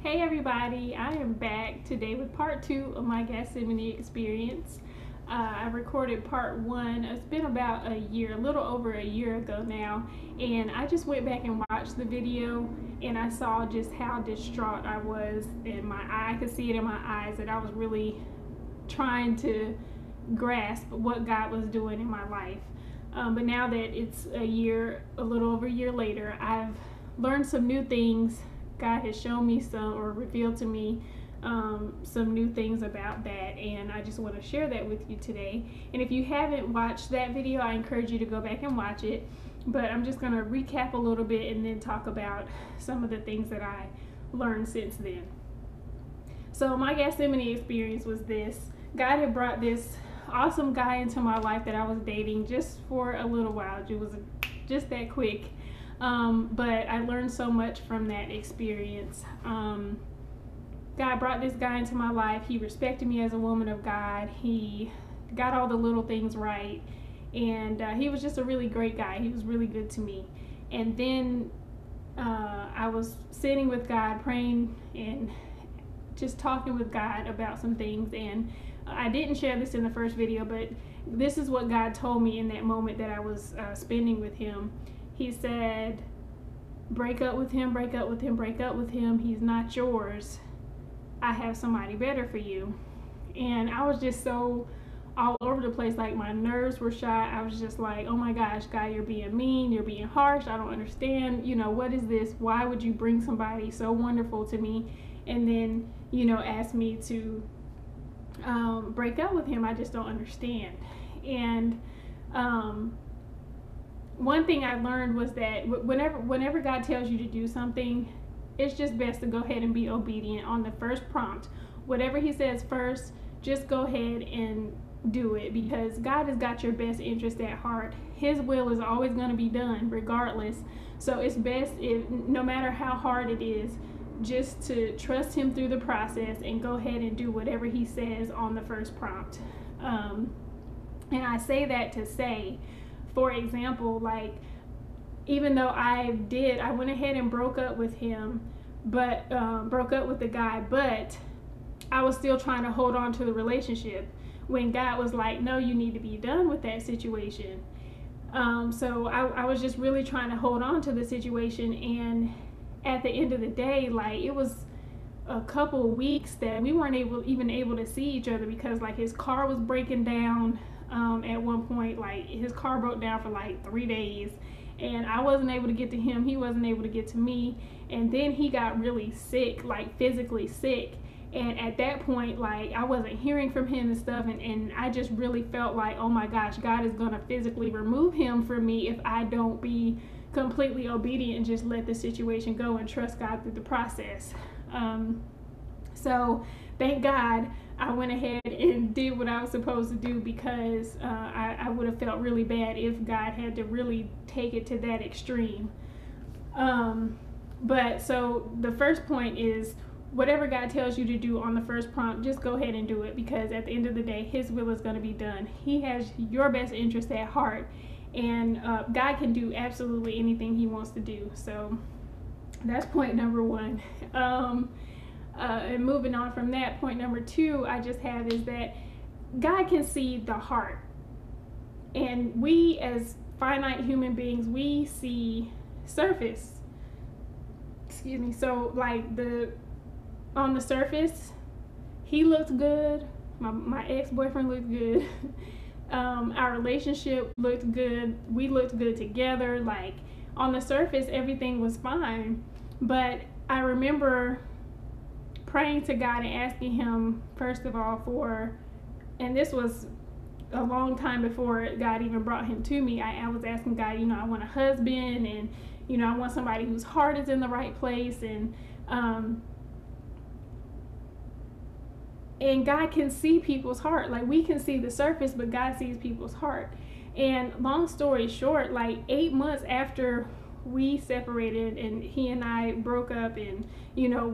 Hey everybody, I am back today with part 2 of my Gethsemane experience. I recorded part 1, it's been about a year, a little over a year ago now, and I just went back and watched the video and I saw just how distraught I was in I could see it in my eyes that I was really trying to grasp what God was doing in my life. But now that it's a little over a year later, I've learned some new things. God has shown me or revealed to me some new things about that, and I just want to share that with you today. And if you haven't watched that video, I encourage you to go back and watch it. But I'm just going to recap a little bit and then talk about some of the things that I learned since then. So my Gethsemane experience was this. God had brought this awesome guy into my life that I was dating just for a little while. It was just that quick. But I learned so much from that experience. God brought this guy into my life. He respected me as a woman of God. He got all the little things right. And he was just a really great guy. He was really good to me. And then I was sitting with God, praying and just talking with God about some things. And I didn't share this in the first video, but this is what God told me in that moment that I was spending with him. He said, break up with him, break up with him, break up with him. He's not yours. I have somebody better for you. And I was just so all over the place. Like, my nerves were shot. I was just like, oh my gosh, God, you're being mean. You're being harsh. I don't understand. You know, what is this? Why would you bring somebody so wonderful to me and then, you know, ask me to break up with him? I just don't understand. And one thing I learned was that whenever God tells you to do something, it's just best to go ahead and be obedient on the first prompt. Whatever he says first, just go ahead and do it, because God has got your best interest at heart. His will is always going to be done regardless. So it's best, if no matter how hard it is, just to trust him through the process and go ahead and do whatever he says on the first prompt. And I say that to say, for example, like, even though I went ahead and broke up with him, but broke up with the guy, but I was still trying to hold on to the relationship when God was like, no, you need to be done with that situation. So I was just really trying to hold on to the situation, and at the end of the day, like, it was a couple of weeks that we weren't even able to see each other, because like his car was breaking down. At one point, like, his car broke down for like 3 days, and I wasn't able to get to him. He wasn't able to get to me. And then he got really sick, like physically sick. And at that point, like, I wasn't hearing from him and stuff. And I just really felt like, oh my gosh, God is going to physically remove him from me if I don't be completely obedient and just let the situation go and trust God through the process. So thank God I went ahead and did what I was supposed to do, because I would have felt really bad if God had to really take it to that extreme. But so the first point is, whatever God tells you to do on the first prompt, just go ahead and do it, because at the end of the day, his will is going to be done. He has your best interest at heart, and God can do absolutely anything he wants to do. So that's point number one. And moving on from that, point number 2 I just have is that God can see the heart. And we as finite human beings, we see surface. Excuse me. So like on the surface, he looked good. My ex-boyfriend looked good. Our relationship looked good. We looked good together. Like, on the surface, everything was fine. But I remember praying to God and asking him, first of all, and this was a long time before God even brought him to me. I was asking God, you know, I want a husband, and, you know, I want somebody whose heart is in the right place. And God can see people's heart. Like, we can see the surface, but God sees people's heart. And long story short, like 8 months after we separated and he and I broke up, and, you know,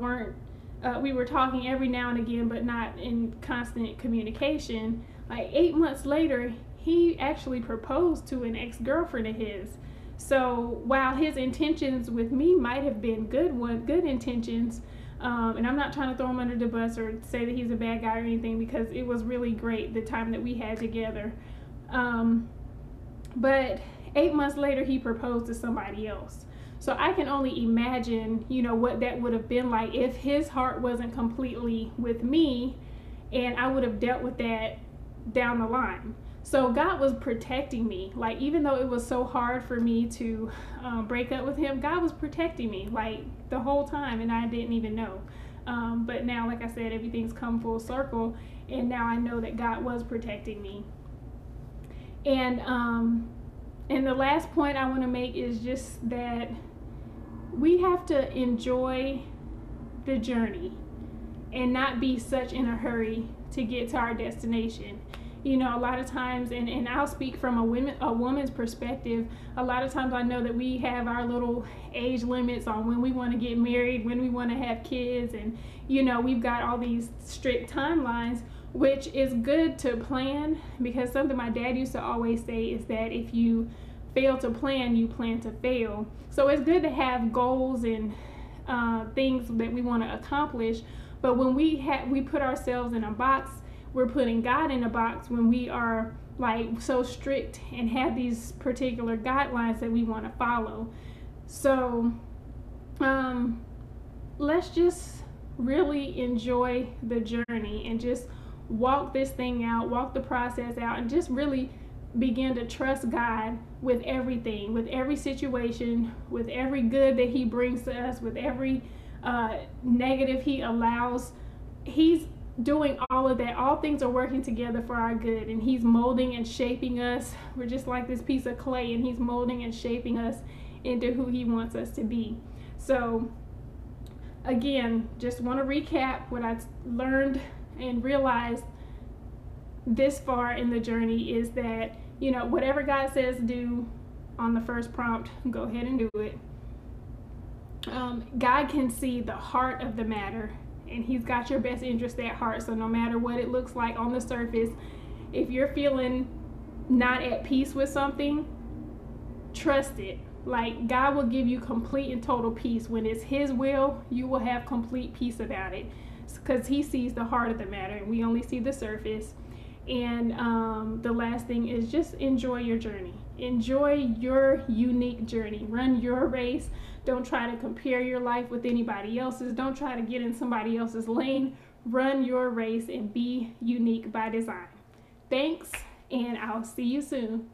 we were talking every now and again, but not in constant communication. Like 8 months later, he actually proposed to an ex-girlfriend of his. So while his intentions with me might have been good intentions, And I'm not trying to throw him under the bus or say that he's a bad guy or anything, because it was really great the time that we had together. But 8 months later, he proposed to somebody else. So I can only imagine, what that would have been like if his heart wasn't completely with me, and I would have dealt with that down the line. So God was protecting me. Like, even though it was so hard for me to break up with him, God was protecting me like the whole time, and I didn't even know. But now, like I said, everything's come full circle, and now I know that God was protecting me. And the last point I want to make is just that we have to enjoy the journey and not be such in a hurry to get to our destination. A lot of times, and I'll speak from a woman's perspective, a lot of times I know that we have our little age limits on when we want to get married, when we want to have kids, and we've got all these strict timelines, which is good to plan, because something my dad used to always say is that if you fail to plan, you plan to fail. So it's good to have goals and things that we want to accomplish, but when we put ourselves in a box, we're putting God in a box when we are like so strict and have these particular guidelines that we want to follow. So let's just really enjoy the journey and just walk this thing out, walk the process out, and just really begin to trust God with everything, with every situation, with every good that he brings to us, with every negative he allows. He's doing all of that. All things are working together for our good, and he's molding and shaping us. We're just like this piece of clay, and he's molding and shaping us into who he wants us to be. So again, just want to recap what I learned and realized this far in the journey is that, whatever God says do on the first prompt, go ahead and do it. God can see the heart of the matter, and he's got your best interest at heart. So no matter what it looks like on the surface, if you're feeling not at peace with something, trust it. Like, God will give you complete and total peace. When it's his will, you will have complete peace about it, because he sees the heart of the matter and we only see the surface. And the last thing is just enjoy your journey. Enjoy your unique journey. Run your race. Don't try to compare your life with anybody else's. Don't try to get in somebody else's lane. Run your race and be unique by design. Thanks, and I'll see you soon.